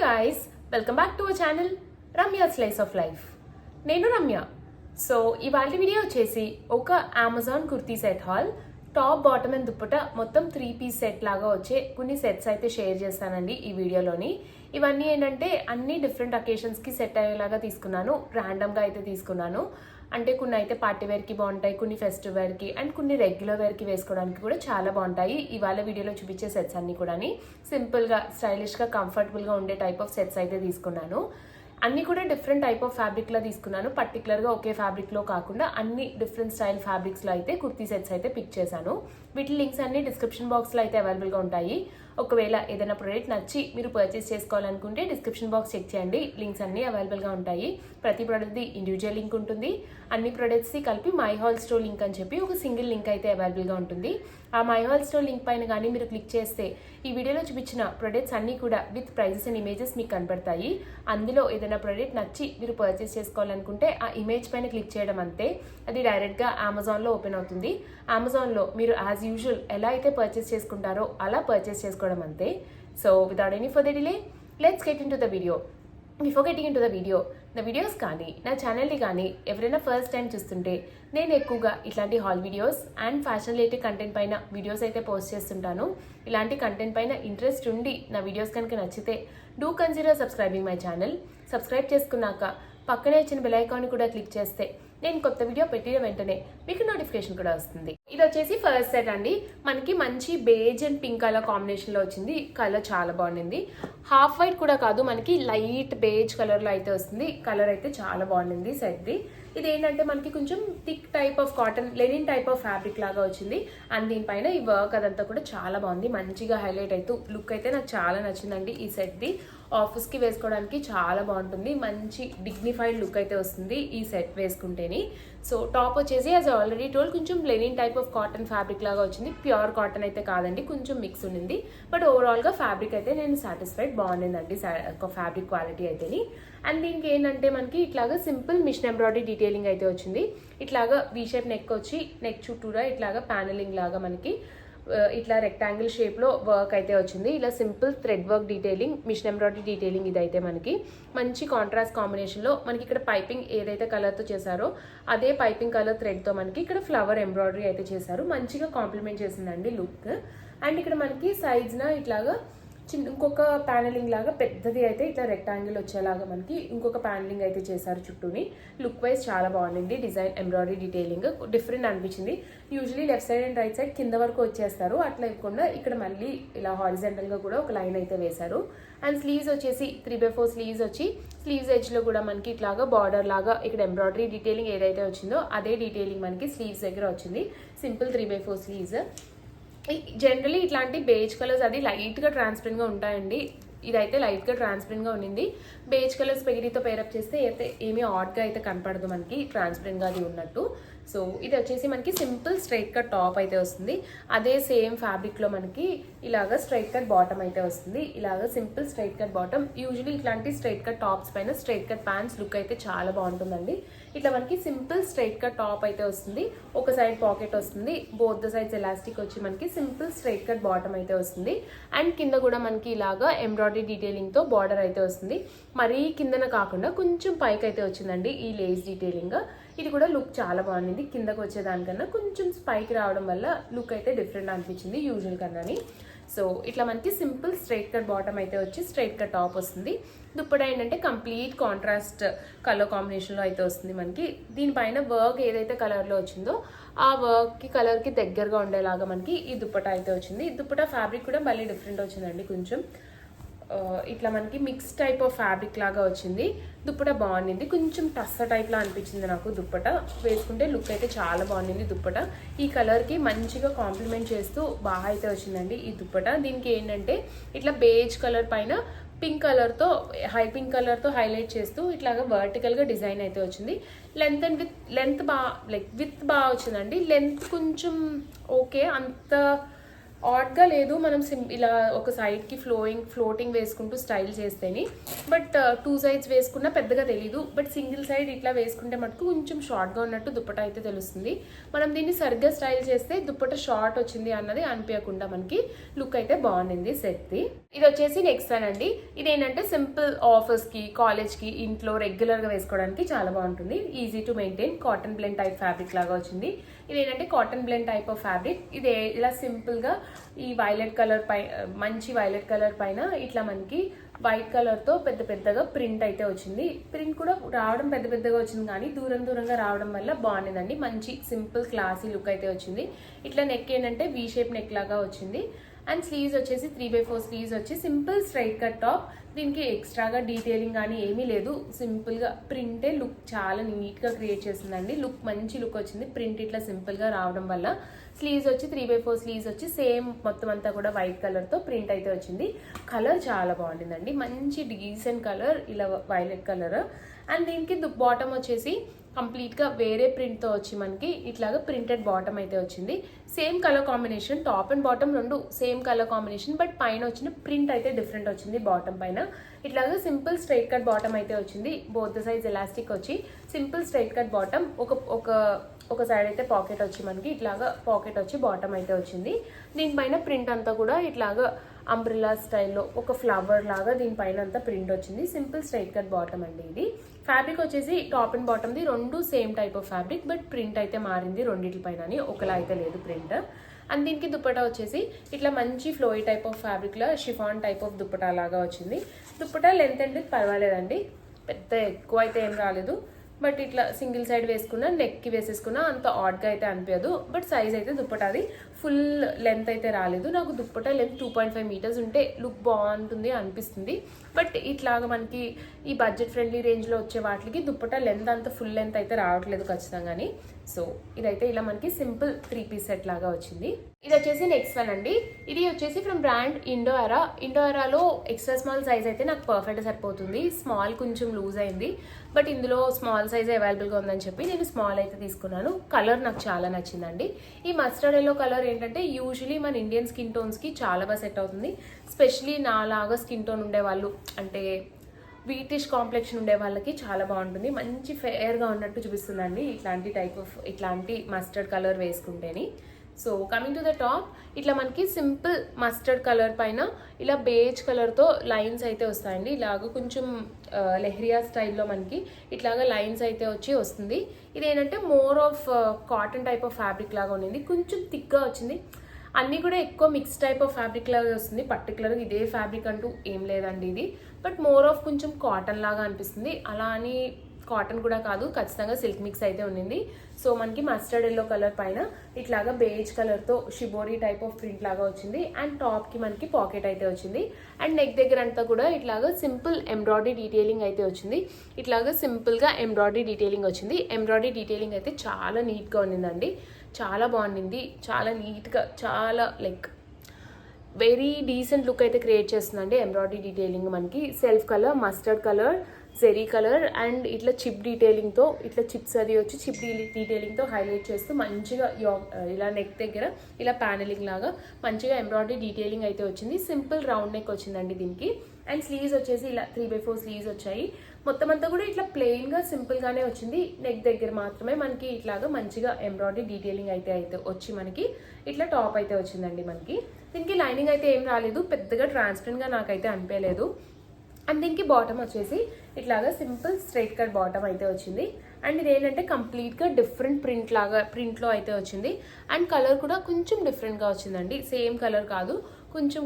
guys, welcome back to our channel Ramya Slice of Life. నేను Ramya. So ఇవాళ video వచ్చేసి ఒక Amazon kurti set hall top bottom and dupatta మొత్తం 3-piece set లాగా వచ్చే కొన్ని సెట్స్ అయితే షేర్ చేస్తానండి ఈ వీడియోలోని. ఇవన్నీ ఏంటంటే అన్ని డిఫరెంట్ అకేషన్స్కి సెట్ అయ్యేలాగా తీసుకున్నాను, ర్యాండమ్గా అయితే తీసుకున్నాను. అంటే కొన్ని అయితే పార్టీ వేర్కి బాగుంటాయి, కొన్ని ఫెస్టివ్ వేర్కి అండ్ కొన్ని రెగ్యులర్ వేర్కి వేసుకోవడానికి కూడా చాలా బాగుంటాయి. ఇవాళ వీడియోలో చూపించే సెట్స్ అన్ని కూడా సింపుల్గా స్టైలిష్గా కంఫర్టబుల్గా ఉండే టైప్ ఆఫ్ సెట్స్ అయితే తీసుకున్నాను. అన్ని కూడా డిఫరెంట్ టైప్ ఆఫ్ ఫ్యాబ్రిక్లో తీసుకున్నాను. పర్టికులర్గా ఒకే ఫ్యాబ్రిక్లో కాకుండా అన్ని డిఫరెంట్ స్టైల్ ఫ్యాబ్రిక్స్లో అయితే కుర్తీ సెట్స్ అయితే పిక్ చేశాను. వీటి లింక్స్ అన్ని డిస్క్రిప్షన్ బాక్స్లో అయితే అవైలబుల్గా ఉంటాయి. ఒకవేళ ఏదైనా ప్రోడక్ట్ నచ్చి మీరు పర్చేస్ చేసుకోవాలనుకుంటే డిస్క్రిప్షన్ బాక్స్ చెక్ చేయండి, లింక్స్ అన్ని అవైలబుల్గా ఉంటాయి. ప్రతి ప్రోడక్ట్ది ఇండివిజువల్ లింక్ ఉంటుంది. అన్ని ప్రోడక్ట్స్ని కలిపి మై హాల్ స్టోర్ లింక్ అని చెప్పి ఒక సింగిల్ లింక్ అయితే అవైలబుల్గా ఉంటుంది. ఆ మై హాల్ స్టోర్ లింక్ పైన కానీ మీరు క్లిక్ చేస్తే ఈ వీడియోలో చూపించిన ప్రోడక్ట్స్ అన్నీ కూడా విత్ ప్రైజెస్ అండ్ ఇమేజెస్ మీకు కనపడతాయి. అందులో ఏదైనా ప్రోడక్ట్ నచ్చి మీరు పర్చేస్ చేసుకోవాలనుకుంటే ఆ ఇమేజ్ పైన క్లిక్ చేయడం అంతే, అది డైరెక్ట్గా అమెజాన్లో ఓపెన్ అవుతుంది. అమెజాన్లో మీరు యాజ్ యూజువల్ ఎలా అయితే పర్చేస్ చేసుకుంటారో అలా పర్చేస్ చేసుకోవడం అంతే. So without any further delay let's get in to the video. Before getting in to the video, నా వీడియోస్ కానీ నా ఛానల్ని కానీ ఎవరైనా ఫస్ట్ టైం చూస్తుంటే నేను ఎక్కువగా ఇట్లాంటి hall videos and fashion related content పైన వీడియోస్ అయితే పోస్ట్ చేస్తుంటాను. ఇలాంటి కంటెంట్ పైన ఇంట్రెస్ట్ ఉండి నా వీడియోస్ కనుక నచ్చితే do consider subscribing my channel. Subscribe చేసుకున్నాక పక్కనే వచ్చిన బెల్ ఐకాన్ కూడా క్లిక్ చేస్తే నేను కొత్త వీడియో పెట్టిన వెంటనే మీకు నోటిఫికేషన్ కూడా వస్తుంది. ఇది వచ్చేసి ఫస్ట్ సెట్ అండి. మనకి మంచి బేజ్ అండ్ పింక్ కలర్ కాంబినేషన్లో వచ్చింది. కలర్ చాలా బాగుంది. హాఫ్ వైట్ కూడా కాదు, మనకి లైట్ బేజ్ కలర్లో అయితే వస్తుంది. కలర్ అయితే చాలా బాగుంది సెట్ది. ఇది ఏంటంటే మనకి కొంచెం thick type of cotton Lenin type of fabric లాగా వచ్చింది. అండ్ దీనిపైన ఈ వర్క్ అదంతా కూడా చాలా బాగుంది, మంచిగా హైలైట్ అవుతూ లుక్ అయితే నాకు చాలా నచ్చిందండి. ఈ సెట్ది ఆఫీస్కి వేసుకోవడానికి చాలా బాగుంటుంది, మంచి డిగ్నిఫైడ్ లుక్ అయితే వస్తుంది ఈ సెట్ వేసుకుంటేని. సో టాప్ వచ్చేసి యాజ్ ఆల్రెడీ టోల్ కొంచెం Lenin type of cotton fabric లాగా వచ్చింది. ప్యూర్ కాటన్ అయితే కాదండి, కొంచెం మిక్స్ ఉండింది. బట్ ఓవరాల్గా ఫ్యాబ్రిక్ అయితే నేను సాటిస్ఫైడ్, బాగుండిందండి ఒక ఫ్యాబ్రిక్ క్వాలిటీ అయితేని. అండ్ దీనికి ఏంటంటే మనకి ఇట్లాగా సింపుల్ మిషన్ ఎంబ్రాయిడరీ డీటెయిలింగ్ అయితే వచ్చింది. ఇట్లాగా వీ షేప్ నెక్ వచ్చి నెక్ చుట్టూరా ఇట్లాగా ప్యానలింగ్ లాగా మనకి ఇట్లా రెక్టాంగిల్ షేప్లో వర్క్ అయితే వచ్చింది. ఇలా simple thread work detailing, machine embroidery detailing ఇదైతే మనకి మంచి కాంట్రాస్ట్ కాంబినేషన్లో మనకి ఇక్కడ పైపింగ్ ఏదైతే కలర్తో చేశారో అదే పైపింగ్ కలర్ థ్రెడ్తో మనకి ఇక్కడ ఫ్లవర్ ఎంబ్రాయిడరీ అయితే చేశారు. మంచిగా కాంప్లిమెంట్ చేసిందండి లుక్. అండ్ ఇక్కడ మనకి సైడ్స్న ఇట్లాగా ఇంకొక ప్యానలింగ్ లాగా పెద్దది అయితే ఇట్లా రెక్టాంగిల్ వచ్చేలాగా మనకి ఇంకొక ప్యానలింగ్ అయితే చేశారు చుట్టూని. లుక్ వైజ్ చాలా బాగుంది. డిజైన్ ఎంబ్రాయిడరీ డీటెయిలింగ్ డిఫరెంట్ అనిపించింది. Usually left side and right side కింద వరకు వచ్చేస్తారు, అట్లా ఇవ్వకుండా ఇక్కడ మళ్ళీ ఇలా హారిజెంటల్గా కూడా ఒక లైన్ అయితే వేశారు. అండ్ స్లీవ్స్ వచ్చేసి 3/4 స్లీవ్స్ వచ్చి స్లీవ్స్ ఎడ్జ్లో కూడా మనకి ఇట్లాగా బార్డర్ లాగా ఇక్కడ ఎంబ్రాయిడరీ డీటెయిలింగ్ ఏదైతే వచ్చిందో అదే డీటెయిలింగ్ మనకి స్లీవ్స్ దగ్గర వచ్చింది. Simple 3/4 sleeves. జనరలీ ఇట్లాంటి బేజ్ కలర్స్ అది లైట్గా ట్రాన్స్పరెంట్గా ఉంటాయండి. ఇదైతే లైట్గా ట్రాన్స్పరెంట్గా ఉండింది. బేజ్ కలర్స్ పెగిరితో పేరప్ చేస్తే అయితే ఏమీ ఆడ్గా అయితే కనపడదు మనకి, ట్రాన్స్పరెంట్గా అది ఉన్నట్టు. సో ఇది వచ్చేసి మనకి సింపుల్ స్ట్రైట్ కట్ టాప్ అయితే వస్తుంది. అదే సేమ్ ఫ్యాబ్రిక్లో మనకి ఇలాగ స్ట్రైట్ కట్ బాటమ్ అయితే వస్తుంది. ఇలాగ simple straight cut bottom. Usually ఇట్లాంటి స్ట్రైట్ కట్ టాప్స్ పైన స్ట్రైట్ కట్ ప్యాంట్స్ లుక్ అయితే చాలా బాగుంటుందండి. ఇట్లా మనకి సింపుల్ స్ట్రైట్ కట్ టాప్ అయితే వస్తుంది. ఒక సైడ్ పాకెట్ వస్తుంది, బోత్ ద సైడ్స్ ఎలాస్టిక్ వచ్చి మనకి సింపుల్ స్ట్రైట్ కట్ బాటమ్ అయితే వస్తుంది. అండ్ కింద కూడా మనకి ఇలాగా ఎంబ్రాయిడరీ డీటెయిలింగ్తో బార్డర్ అయితే వస్తుంది. మరీ కిందన కాకుండా కొంచెం పైకి అయితే వచ్చిందండి ఈ లేస్ డీటెయిలింగ్. ఇది కూడా లుక్ చాలా బాగుంది. కిందకు వచ్చేదానికన్నా కొంచెం స్పైక్ రావడం వల్ల లుక్ అయితే డిఫరెంట్ అనిపించింది యూజువల్ కన్నాని. సో ఇట్లా మనకి సింపుల్ స్ట్రైట్ కట్ బాటమ్ అయితే వచ్చి స్ట్రైట్ కట్ టాప్ వస్తుంది. దుప్పట ఏంటంటే కంప్లీట్ కాంట్రాస్ట్ కలర్ కాంబినేషన్లో అయితే వస్తుంది మనకి. దీనిపైన వర్క్ ఏదైతే కలర్లో వచ్చిందో ఆ వర్క్కి కలర్కి దగ్గరగా ఉండేలాగా మనకి ఈ దుప్పట అయితే వచ్చింది. దుప్పట ఫ్యాబ్రిక్ కూడా మళ్ళీ డిఫరెంట్ వచ్చిందండి. కొంచెం ఇట్లా మనకి మిక్స్ టైప్ ఆఫ్ ఫ్యాబ్రిక్ లాగా వచ్చింది. దుప్పట బాగుంది, కొంచెం టస్స టైప్లో అనిపించింది నాకు. దుప్పట వేసుకుంటే లుక్ అయితే చాలా బాగుంది. దుప్పట ఈ కలర్కి మంచిగా కాంప్లిమెంట్ చేస్తూ బాగా అయితే వచ్చిందండి ఈ దుప్పట. దీనికి ఏంటంటే ఇట్లా బేజ్ కలర్ పైన పింక్ కలర్తో పింక్ కలర్తో హైలైట్ చేస్తూ ఇట్లాగా వర్టికల్గా డిజైన్ అయితే వచ్చింది. లెంత్ అండ్ లెంత్ బాగా విత్ బాగా వచ్చిందండి. లెంత్ కొంచెం ఓకే, అంత ఆడ్గా లేదు, మనం ఇలా ఒక సైడ్కి ఫ్లోటింగ్ వేసుకుంటూ స్టైల్ చేస్తేని. బట్ 2 సైడ్స్ వేసుకున్నా పెద్దగా తెలీదు. బట్ సింగిల్ సైడ్ ఇట్లా వేసుకుంటే మటుకు కొంచెం షార్ట్గా ఉన్నట్టు దుప్పట అయితే తెలుస్తుంది. మనం దీన్ని సరిగ్గా స్టైల్ చేస్తే దుప్పట షార్ట్ వచ్చింది అన్నది అనిపించకుండా మనకి లుక్ అయితే బాగుంది సెట్ది. ఇది వచ్చేసి నెక్స్ట్ వన్ అండి. ఇదేంటంటే సింపుల్ ఆఫీస్కి, కాలేజ్కి, ఇంట్లో రెగ్యులర్గా వేసుకోవడానికి చాలా బాగుంటుంది. Easy to maintain cotton blend type fabric లాగా వచ్చింది. ఇదేంటంటే cotton blend type of fabric. ఇది ఇలా సింపుల్గా ఈ వైలెట్ కలర్ మంచి వైలెట్ కలర్ పైన ఇట్లా మనకి వైట్ కలర్తో పెద్దగా ప్రింట్ అయితే వచ్చింది. ప్రింట్ కూడా రావడం పెద్దగా వచ్చింది, కానీ దూరంగా రావడం వల్ల బాగుండిందండి. మంచి సింపుల్ క్లాసీ లుక్ అయితే వచ్చింది. ఇట్లా నెక్ ఏంటంటే వీ షేప్ నెక్ లాగా వచ్చింది. అండ్ స్లీవ్స్ వచ్చేసి 3/4 స్లీవ్స్ వచ్చి సింపుల్ స్ట్రైట్ కట్ టాప్. దీనికి ఎక్స్ట్రాగా డీటెయిలింగ్ కానీ ఏమీ లేదు. సింపుల్గా ప్రింటే లుక్ చాలా నీట్గా క్రియేట్ చేసిందండి. లుక్ మంచి లుక్ వచ్చింది. ప్రింట్ ఇట్లా సింపుల్గా రావడం వల్ల. స్లీవ్స్ వచ్చి 3/4 స్లీవ్స్ వచ్చి సేమ్ మొత్తం అంతా కూడా వైట్ కలర్తో ప్రింట్ అయితే వచ్చింది. కలర్ చాలా బాగుంటుందండి. మంచి డీసెంట్ కలర్, ఇలా వైలెట్ కలర్. అండ్ దీనికి బాటమ్ వచ్చేసి కంప్లీట్గా వేరే ప్రింట్తో వచ్చి మనకి ఇట్లాగా ప్రింటెడ్ బాటమ్ అయితే వచ్చింది. Same colour combination, top and bottom రెండు సేమ్ కలర్ కాంబినేషన్. బట్ పైన వచ్చిన ప్రింట్ అయితే డిఫరెంట్ వచ్చింది. బాటమ్ పైన ఇట్లాగా సింపుల్ స్ట్రైట్ కట్ బాటమ్ అయితే వచ్చింది. బోత్ సైజ్ ఎలాస్టిక్ వచ్చి సింపుల్ స్ట్రైట్ కట్ బాటమ్. ఒక సైడ్ అయితే పాకెట్ వచ్చి మనకి ఇట్లాగా పాకెట్ వచ్చి బాటమ్ అయితే వచ్చింది. దీనిపైన ప్రింట్ అంతా కూడా ఇట్లాగా అంబ్రిల్లా స్టైల్లో ఒక ఫ్లవర్ లాగా దీనిపైన అంతా ప్రింట్ వచ్చింది. సింపుల్ స్ట్రైట్ కట్ బాటమ్ అండి ఇది. ఫ్యాబ్రిక్ వచ్చేసి టాప్ అండ్ బాటమ్ది రెండు same type of fabric. But print అయితే మారింది రెండింటిపైన, ఒకలా అయితే లేదు ప్రింట్. అండ్ దీనికి దుప్పటా వచ్చేసి ఇట్లా మంచి ఫ్లోయి టైప్ ఆఫ్ ఫ్యాబ్రిక్లో షిఫాన్ టైప్ ఆఫ్ దుప్పటా లాగా వచ్చింది. దుప్పటా లెంత్ అంటే పర్వాలేదండి, పెద్ద ఎక్కువ అయితే ఏం రాలేదు. బట్ ఇట్లా సింగిల్ సైడ్ వేసుకున్నా, నెక్కి వేసేసుకున్నా అంత ఆడ్గా అయితే అనిపించదు. బట్ సైజ్ అయితే దుప్పటాది ఫుల్ లెంత్ అయితే రాలేదు. నాకు దుప్పటా లెంత్ 2.5 మీటర్స్ ఉంటే లుక్ బాగుంటుంది అనిపిస్తుంది. బట్ ఇట్లాగా మనకి ఈ బడ్జెట్ ఫ్రెండ్లీ రేంజ్లో వచ్చే వాటికి దుప్పటా లెంత్ అంత ఫుల్ లెంత్ అయితే రావట్లేదు ఖచ్చితంగాని. సో ఇదైతే ఇలా మనకి సింపుల్ 3 పీస్ సెట్ లాగా వచ్చింది. ఇది వచ్చేసి నెక్స్ట్ వన్ అండి. ఇది వచ్చేసి ఫ్రమ్ బ్రాండ్ ఇండో ఎరాలో ఎక్స్ట్రా స్మాల్ సైజ్ అయితే నాకు పర్ఫెక్ట్ సరిపోతుంది. స్మాల్ కొంచెం లూజ్ అయింది. బట్ ఇందులో స్మాల్ సైజ్ అవైలబుల్గా ఉందని చెప్పి నేను స్మాల్ అయితే తీసుకున్నాను. కలర్ నాకు చాలా నచ్చిందండి. ఈ మస్టర్డ్ ఎల్లో కలర్ ఏంటంటే యూజువలీ మన ఇండియన్ స్కిన్ టోన్స్కి చాలా బాగా సెట్ అవుతుంది. స్పెషలీ నాలాగా స్కిన్ టోన్ ఉండేవాళ్ళు, అంటే వీటిష్ కాంప్లెక్షన్ ఉండే వాళ్ళకి చాలా బాగుంటుంది. మంచి ఫెయిర్గా ఉన్నట్టు చూపిస్తుందండి ఇట్లాంటి మస్టర్డ్ కలర్ వేసుకుంటేని. So coming to the top, ఇట్లా మనకి సింపుల్ మస్టర్డ్ కలర్ పైన ఇలా బేజ్ కలర్తో లైన్స్ అయితే వస్తాయండి. ఇలాగ కొంచెం లెహరియా స్టైల్లో మనకి ఇట్లాగా లైన్స్ అయితే వస్తుంది. ఇదేంటంటే more of cotton type of fabric లాగా ఉండింది. కొంచెం థిక్గా వచ్చింది. అన్నీ కూడా ఎక్కువ మిక్స్ టైప్ ఆఫ్ ఫ్యాబ్రిక్ లాగా వస్తుంది. పర్టికులర్గా ఇదే ఫ్యాబ్రిక్ అంటూ ఏం లేదండి ఇది. బట్ మోర్ ఆఫ్ కొంచెం కాటన్ లాగా అనిపిస్తుంది. అలా అని కాటన్ కూడా కాదు, ఖచ్చితంగా సిల్క్ మిక్స్ అయితే ఉండింది. సో మనకి మస్టర్డ్ ఎల్లో కలర్ పైన ఇట్లాగా బేజ్ కలర్తో షిబోరీ టైప్ ఆఫ్ ప్రింట్ లాగా వచ్చింది. అండ్ టాప్కి మనకి పాకెట్ అయితే వచ్చింది. అండ్ నెక్ దగ్గర అంతా కూడా ఇట్లాగా సింపుల్ ఎంబ్రాయిడరీ డీటెయిలింగ్ అయితే వచ్చింది. ఇట్లాగా సింపుల్గా ఎంబ్రాయిడరీ డీటెయిలింగ్ వచ్చింది. ఎంబ్రాయిడరీ డీటెయిలింగ్ అయితే చాలా నీట్గా ఉండిందండి. చాలా బాగుండింది. చాలా నీట్గా, చాలా వెరీ డీసెంట్ లుక్ అయితే క్రియేట్ చేస్తుందండి. ఎంబ్రాయిడరీ డీటెయిలింగ్ మనకి self colour, mustard colour, zari colour అండ్ ఇట్లా చిప్ డీటెయిలింగ్తో, ఇట్లా చిప్స్ అది వచ్చి చిప్ డీటెయిలింగ్తో హైలైట్ చేస్తూ మంచిగా ఇలా నెక్ దగ్గర ఇలా ప్యానలింగ్ లాగా మంచిగా ఎంబ్రాయిడరీ డీటెయిలింగ్ అయితే వచ్చింది. సింపుల్ రౌండ్ నెక్ వచ్చిందండి దీనికి. అండ్ స్లీవ్స్ వచ్చేసి ఇలా 3/4 స్లీవ్స్ వచ్చాయి. మొత్తం అంతా కూడా ఇట్లా ప్లెయిన్గా సింపుల్గానే వచ్చింది. నెక్ దగ్గర మాత్రమే మనకి ఇట్లాగా మంచిగా ఎంబ్రాయిడరీ డీటెయిలింగ్ అయితే వచ్చి మనకి ఇట్లా టాప్ అయితే వచ్చిందండి మనకి. దీనికి లైనింగ్ అయితే ఏం రాలేదు, పెద్దగా ట్రాన్స్పరెంట్గా నాకైతే అనిపించలేదు. అండ్ దీనికి బాటమ్ వచ్చేసి ఇట్లాగా సింపుల్ స్ట్రైట్ కట్ బాటమ్ అయితే వచ్చింది. అండ్ ఇదేంటంటే కంప్లీట్గా డిఫరెంట్ ప్రింట్లో అయితే వచ్చింది. అండ్ కలర్ కూడా కొంచెం డిఫరెంట్గా వచ్చిందండి. సేమ్ కలర్ కాదు, కొంచెం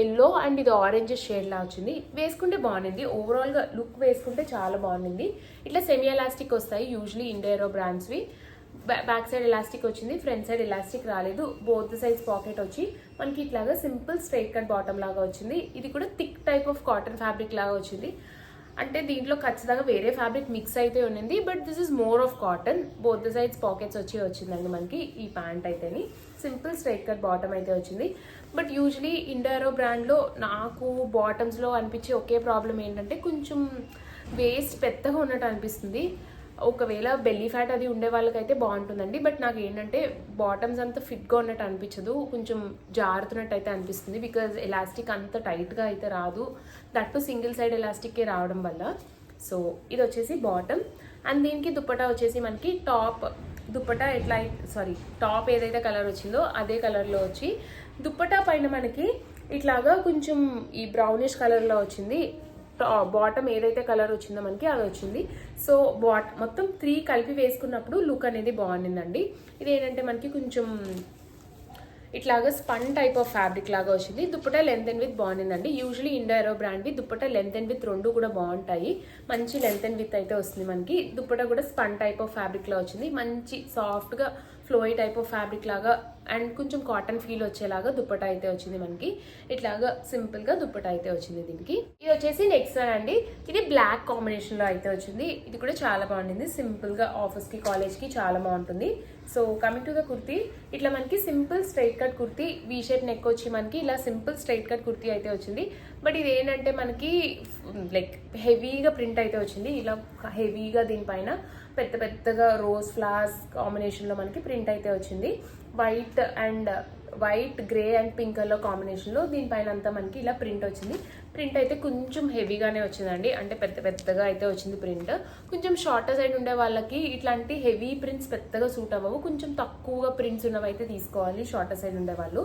ఎల్లో అండ్ ఇది ఆరెంజ్ షేడ్ లా వచ్చింది. వేసుకుంటే బాగుంది. ఓవరాల్గా లుక్ వేసుకుంటే చాలా బాగుంది. ఇట్లా సెమీ ఎలాస్టిక్ వస్తాయి యూజువలీ ఇండో బ్రాండ్స్వి. బ్యాక్ సైడ్ ఎలాస్టిక్ వచ్చింది, ఫ్రంట్ సైడ్ ఎలాస్టిక్ రాలేదు. బోత్ సైజ్ పాకెట్ వచ్చి మనకి ఇట్లాగా సింపుల్ స్ట్రైట్ కట్ బాటమ్ లాగా వచ్చింది. ఇది కూడా thick type of cotton fabric లాగా వచ్చింది. అంటే దీంట్లో ఖచ్చితంగా వేరే ఫ్యాబ్రిక్ మిక్స్ అయితే ఉన్నింది. But this is more of cotton. Both sides pockets వచ్చిందండి మనకి ఈ ప్యాంట్ అయితేని. సింపుల్ స్ట్రైట్ కట్ బాటమ్ అయితే వచ్చింది. బట్ యూజువలీ ఇండో బ్రాండ్లో నాకు బాటమ్స్లో అనిపించే ఒకే ప్రాబ్లం ఏంటంటే కొంచెం వేస్ట్ పెద్దగా ఉన్నట్టు అనిపిస్తుంది. ఒకవేళ బెల్లీ ఫ్యాట్ అది ఉండే వాళ్ళకైతే బాగుంటుందండి. బట్ నాకు ఏంటంటే బాటమ్స్ అంత ఫిట్గా ఉన్నట్టు అనిపించదు, కొంచెం జారుతున్నట్టు అయితే అనిపిస్తుంది. బికాజ్ ఎలాస్టిక్ అంత టైట్గా అయితే రాదు, దట్టు సింగిల్ సైడ్ ఎలాస్టిక్కే రావడం వల్ల. సో ఇది వచ్చేసి బాటమ్. అండ్ దీనికి దుప్పటా వచ్చేసి మనకి దుప్పటా టాప్ ఏదైతే కలర్ వచ్చిందో అదే కలర్లో వచ్చి, దుప్పటా పైన మనకి ఇట్లాగా కొంచెం ఈ బ్రౌనిష్ కలర్లో వచ్చింది. బాటమ్ ఏదైతే కలర్ వచ్చిందో మనకి అది వచ్చింది. సో మొత్తం 3 కలిపి వేసుకున్నప్పుడు లుక్ అనేది బాగుండిందండి. ఇది ఏంటంటే మనకి కొంచెం ఇట్లాగా స్పన్ టైప్ ఆఫ్ ఫ్యాబ్రిక్ లాగా వచ్చింది. దుప్పటా లెంత్ అండ్ విత్ బాగుండిందండి. యూజువలీ ఇండో బ్రాండ్వి దుప్పటా లెంత్ అండ్ విత్ 2 కూడా బాగుంటాయి, మంచి లెంత్ అండ్ విత్ అయితే వస్తుంది మనకి. దుప్పటా కూడా స్పన్ టైప్ ఆఫ్ ఫ్యాబ్రిక్ లా వచ్చింది, మంచి సాఫ్ట్గా ఫ్లోయి టైప్ ఆఫ్ ఫ్యాబ్రిక్ లాగా అండ్ కొంచెం కాటన్ ఫీల్ వచ్చేలాగా దుప్పటా అయితే వచ్చింది మనకి. ఇట్లాగా సింపుల్గా దుప్పటా అయితే వచ్చింది దీనికి. ఇది వచ్చేసి నెక్స్ట్ వన్ అండి. ఇది బ్లాక్ కాంబినేషన్లో అయితే వచ్చింది. ఇది కూడా చాలా బాగుండింది, సింపుల్గా ఆఫీస్కి కాలేజ్కి చాలా బాగుంటుంది. So coming to the kurti, ఇట్లా మనకి simple straight cut kurti, V shape neck వచ్చి మనకి ఇలా సింపుల్ స్ట్రైట్ కట్ కుర్తీ అయితే వచ్చింది. బట్ ఇది ఏంటంటే మనకి లైక్ హెవీగా ప్రింట్ అయితే వచ్చింది. ఇలా హెవీగా దీనిపైన పెద్దగా రోజ్ ఫ్లవర్స్ కాంబినేషన్లో మనకి ప్రింట్ అయితే వచ్చింది. White grey and pink colour కాంబినేషన్లో దీనిపైన అంతా మనకి ఇలా ప్రింట్ వచ్చింది. ప్రింట్ అయితే కొంచెం హెవీగానే వచ్చిందండి, అంటే పెద్దగా అయితే వచ్చింది ప్రింట్. కొంచెం షార్టర్ సైడ్ ఉండే వాళ్ళకి ఇట్లాంటి హెవీ ప్రింట్స్ పెద్దగా సూట్ అవ్వవు, కొంచెం తక్కువగా ప్రింట్స్ ఉన్నవి అయితే తీసుకోవాలి షార్టర్ సైడ్ ఉండే వాళ్ళు.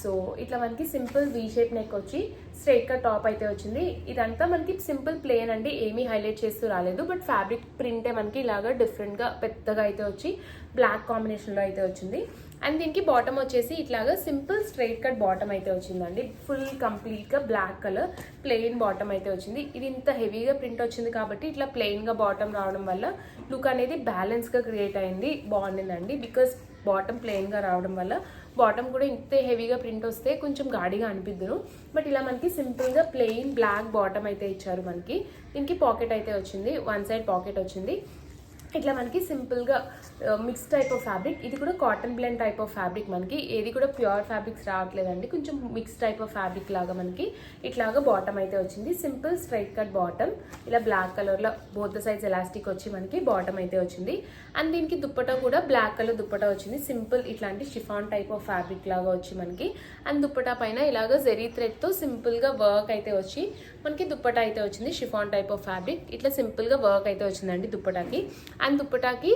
సో ఇట్లా మనకి సింపుల్ వీ షేప్ నెక్ వచ్చి స్ట్రైట్ కట్ టాప్ అయితే వచ్చింది. ఇదంతా మనకి సింపుల్ ప్లేన్ అండి, ఏమీ హైలైట్ చేస్తూ రాలేదు. బట్ ఫ్యాబ్రిక్ ప్రింటే మనకి ఇలాగా డిఫరెంట్గా పెద్దగా అయితే వచ్చి బ్లాక్ కాంబినేషన్లో అయితే వచ్చింది. అండ్ దీనికి బాటమ్ వచ్చేసి ఇట్లాగా సింపుల్ స్ట్రైట్ కట్ బాటమ్ అయితే వచ్చిందండి. ఫుల్ కంప్లీట్గా బ్లాక్ కలర్ ప్లెయిన్ బాటమ్ అయితే వచ్చింది. ఇది ఇంత హెవీగా ప్రింట్ వచ్చింది కాబట్టి ఇట్లా ప్లెయిన్గా బాటమ్ రావడం వల్ల లుక్ అనేది బ్యాలెన్స్గా క్రియేట్ అయింది, బాగుండిందండి. బికాస్ బాటమ్ ప్లెయిన్గా రావడం వల్ల బాటమ్ కూడా ఇంత హెవీగా ప్రింట్ వస్తే కొంచెం గాడిగా అనిపిద్దును. బట్ ఇలా మనకి సింపుల్గా ప్లెయిన్ బ్లాక్ బాటమ్ అయితే ఇచ్చారు మనకి. దీనికి పాకెట్ అయితే వచ్చింది, 1 సైడ్ పాకెట్ వచ్చింది. ఇట్లా మనకి సింపుల్గా మిక్స్ టైప్ ఆఫ్ ఫ్యాబ్రిక్, ఇది కూడా cotton blend type of fabric మనకి, ఏది కూడా ప్యూర్ ఫ్యాబ్రిక్స్ రావట్లేదండి, కొంచెం మిక్స్ టైప్ ఆఫ్ ఫ్యాబ్రిక్ లాగా మనకి ఇట్లాగా బాటమ్ అయితే వచ్చింది. సింపుల్ స్ట్రైట్ కట్ బాటమ్, ఇలా బ్లాక్ కలర్లో బోత్ సైజ్ ఎలాస్టిక్ వచ్చి మనకి బాటమ్ అయితే వచ్చింది. అండ్ దీనికి దుప్పటా కూడా బ్లాక్ కలర్ దుప్పటా వచ్చింది, సింపుల్ ఇట్లాంటి షిఫాన్ టైప్ ఆఫ్ ఫ్యాబ్రిక్ లాగా వచ్చి మనకి. అండ్ దుప్పటా పైన ఇలాగ జెరీ థ్రెడ్తో సింపుల్గా వర్క్ అయితే వచ్చి మనకి దుప్పటా అయితే వచ్చింది. షిఫాన్ టైప్ ఆఫ్ ఫ్యాబ్రిక్, ఇట్లా సింపుల్గా వర్క్ అయితే వచ్చిందండి దుప్పటాకి. అండ్ దుప్పటాకి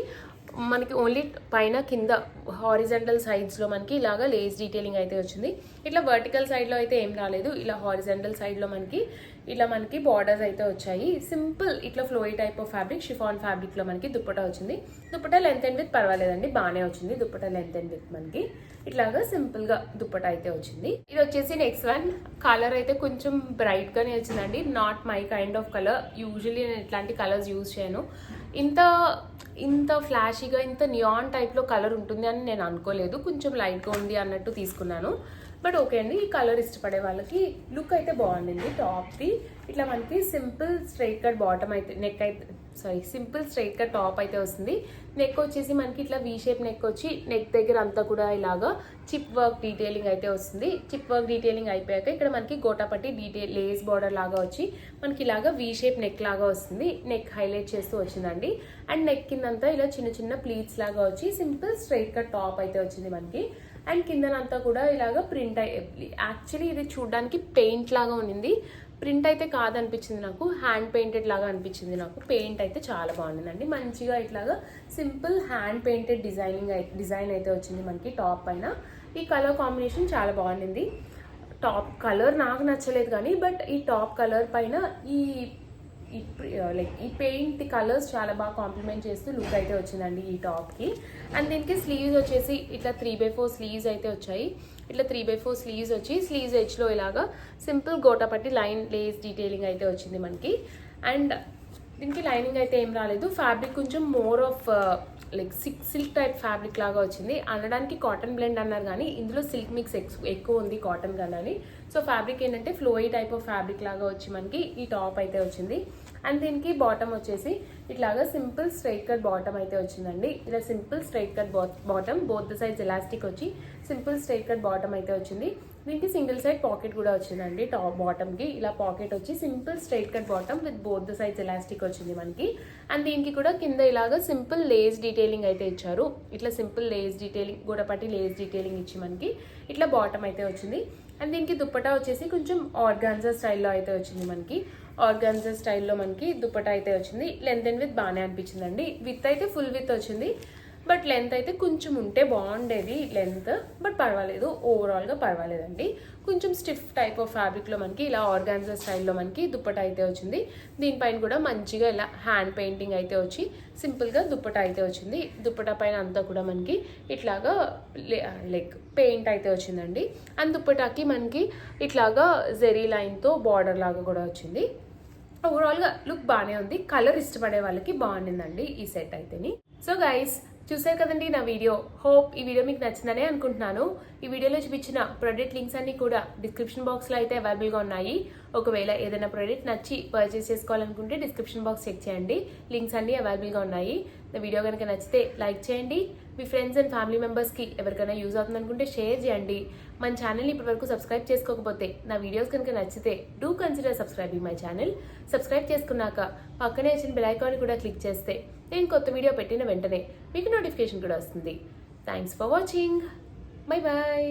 మనకి ఓన్లీ పైన కింద హారిజంటల్ సైడ్స్లో మనకి ఇలాగా లేస్ డీటెయిలింగ్ అయితే వచ్చింది. ఇట్లా వర్టికల్ సైడ్లో అయితే ఏం రాలేదు, ఇలా హారిజంటల్ సైడ్లో మనకి బార్డర్స్ అయితే వచ్చాయి. సింపుల్ ఇట్లా ఫ్లోయి టైప్ ఆఫ్ ఫ్యాబ్రిక్, షిఫాన్ ఫ్యాబ్రిక్లో మనకి దుప్పటా వచ్చింది. దుప్పటా లెంత్ అండ్ విత్ పర్వాలేదండి, బాగానే వచ్చింది దుప్పటా లెంత్ అండ్ విత్ మనకి. ఇట్లాగా సింపుల్గా దుప్పటా అయితే వచ్చింది. ఇది వచ్చేసి నెక్స్ట్ వన్. కలర్ అయితే కొంచెం బ్రైట్గానే వచ్చిందండి, not my kind of colour. Usually నేను ఇట్లాంటి కలర్స్ యూజ్ చేయను. ఇంత ఫ్లాషీగా ఇంత నియాన్ టైప్లో కలర్ ఉంటుంది అని నేను అనుకోలేదు, కొంచెం లైట్గా ఉంది అన్నట్టు తీసుకున్నాను. బట్ ఓకే అండి, ఈ కలర్ ఇష్టపడే వాళ్ళకి లుక్ అయితే బాగుండింది. టాప్ది ఇట్లా మనకి సింపుల్ స్ట్రైట్ కట్ బాటమ్ అయితే సింపుల్ స్ట్రైట్ కట్ టాప్ అయితే వస్తుంది. నెక్ వచ్చేసి మనకి ఇట్లా వీ షేప్ నెక్ వచ్చి నెక్ దగ్గర అంతా కూడా ఇలాగా చిప్ వర్క్ డీటెయిలింగ్ అయితే వస్తుంది. చిప్ వర్క్ డీటెయిలింగ్ అయిపోయాక ఇక్కడ మనకి గోటాపట్టి లేస్ బార్డర్ లాగా వచ్చి మనకి ఇలాగా వీ షేప్ నెక్ లాగా వస్తుంది. నెక్ హైలైట్ చేస్తూ వచ్చిందండి. అండ్ నెక్ కిందంతా ఇలా చిన్న ప్లీట్స్ లాగా వచ్చి సింపుల్ స్ట్రైట్ కట్ టాప్ అయితే వచ్చింది మనకి. అండ్ కిందనంతా కూడా ఇలాగా ప్రింట్ యాక్చువల్లీ ఇది చూడడానికి పెయింట్ లాగా ఉండింది, ప్రింట్ అయితే కాదనిపించింది నాకు, హ్యాండ్ పెయింటెడ్ లాగా అనిపించింది నాకు. పెయింట్ అయితే చాలా బాగుండిందండి, మంచిగా ఇట్లాగా సింపుల్ హ్యాండ్ పెయింటెడ్ డిజైన్ అయితే వచ్చింది మనకి టాప్ పైన. ఈ కలర్ కాంబినేషన్ చాలా బాగుండింది. టాప్ కలర్ నాకు నచ్చలేదు కానీ బట్ ఈ టాప్ కలర్ పైన ఈ పెయింట్ కలర్స్ చాలా బాగా కాంప్లిమెంట్ చేస్తూ లుక్ అయితే వచ్చిందండి ఈ టాప్కి. అండ్ దీనికి స్లీవ్స్ వచ్చేసి ఇట్లా 3/4 స్లీవ్స్ అయితే వచ్చాయి. ఇట్లా 3/4 స్లీవ్స్ వచ్చి స్లీవ్స్ ఎడ్జ్లో ఇలాగా simple gota patti line Lay's detailing అయితే వచ్చింది మనకి. అండ్ దీనికి లైనింగ్ అయితే ఏం రాలేదు. ఫ్యాబ్రిక్ కొంచెం more of silk type fabric లాగా వచ్చింది. అనడానికి కాటన్ బ్లెండ్ అన్నారు కానీ ఇందులో సిల్క్ మిక్స్ ఎక్కువ ఉంది కాటన్ కన్నా. సో ఫ్యాబ్రిక్ ఏంటంటే ఫ్లోయి టైప్ ఆఫ్ ఫ్యాబ్రిక్ లాగా వచ్చి మనకి ఈ టాప్ అయితే వచ్చింది. అండ్ దీనికి బాటమ్ వచ్చేసి ఇట్లాగా సింపుల్ స్ట్రైట్ కట్ బాటమ్ అయితే వచ్చిందండి. ఇలా simple straight cut bottom, both sides elastic వచ్చి సింపుల్ స్ట్రైట్ కట్ బాటమ్ అయితే వచ్చింది. దీనికి సింగిల్ సైడ్ పాకెట్ కూడా వచ్చిందండి. టాప్ బాటమ్కి ఇలా పాకెట్ వచ్చి simple straight cut bottom with both the sides elastic వచ్చింది మనకి. అండ్ దీనికి కూడా కింద ఇలాగా సింపుల్ లేస్ డీటెయిలింగ్ అయితే ఇచ్చారు. ఇట్లా సింపుల్ లేస్ డీటెయిలింగ్ గోడపట్టి లేస్ డీటెయిలింగ్ ఇచ్చి మనకి ఇట్లా బాటమ్ అయితే వచ్చింది. అండ్ దీనికి దుప్పటా వచ్చేసి కొంచెం ఆర్గాన్జా స్టైల్లో అయితే వచ్చింది మనకి. ఆర్గాన్జా స్టైల్లో మనకి దుప్పటా అయితే వచ్చింది. లెంత్ అండ్ విత్ బాగానే అనిపించిందండి. విత్ అయితే ఫుల్ విత్ వచ్చింది, బట్ లెంత్ అయితే కొంచెం ఉంటే బాగుండేది లెంత్, బట్ పర్వాలేదు, ఓవరాల్గా పర్వాలేదండి. కొంచెం స్టిఫ్ టైప్ ఆఫ్ ఫ్యాబ్రిక్లో మనకి ఇలా ఆర్గాన్జా స్టైల్లో మనకి దుప్పటా అయితే వచ్చింది. దీనిపైన కూడా మంచిగా ఇలా హ్యాండ్ పెయింటింగ్ అయితే వచ్చి సింపుల్గా దుప్పటా అయితే వచ్చింది. దుప్పటా పైన అంతా కూడా మనకి ఇట్లాగా లైక్ పెయింట్ అయితే వచ్చిందండి. అండ్ దుప్పటాకి మనకి ఇట్లాగా జెరీ లైన్తో బార్డర్ లాగా కూడా వచ్చింది. ఓవరాల్గా లుక్ బాగానే ఉంది. కలర్ ఇష్టపడే వాళ్ళకి బాగుండిందండి ఈ సెట్ అయితేని. సో గైస్, చూసారు కదండి నా వీడియో. హోప్ ఈ వీడియో మీకు నచ్చిందనే అనుకుంటున్నాను. ఈ వీడియోలో చూపించిన ప్రోడక్ట్ లింక్స్ అన్ని కూడా డిస్క్రిప్షన్ బాక్స్లో అయితే అవైలబుల్గా ఉన్నాయి. ఒకవేళ ఏదైనా ప్రోడక్ట్ నచ్చి పర్చేస్ చేసుకోవాలనుకుంటే డిస్క్రిప్షన్ బాక్స్ చెక్ చేయండి. లింక్స్ అన్ని అవైలబుల్గా ఉన్నాయి. నా వీడియో కనుక నచ్చితే లైక్ చేయండి. మీ ఫ్రెండ్స్ అండ్ ఫ్యామిలీ మెంబర్స్కి ఎవరికైనా యూజ్ అవుతుంది అనుకుంటే షేర్ చేయండి. మన ఛానల్ని ఇప్పటివరకు సబ్స్క్రైబ్ చేసుకోకపోతే, నా వీడియోస్ కనుక నచ్చితే do consider subscribing my channel. Subscribe చేసుకున్నాక పక్కనే వచ్చిన బెల్ ఐకాన్ కూడా క్లిక్ చేస్తే నేను కొత్త వీడియో పెట్టిన వెంటనే మీకు నోటిఫికేషన్ కూడా వస్తుంది. Thanks for watching. Bye bye.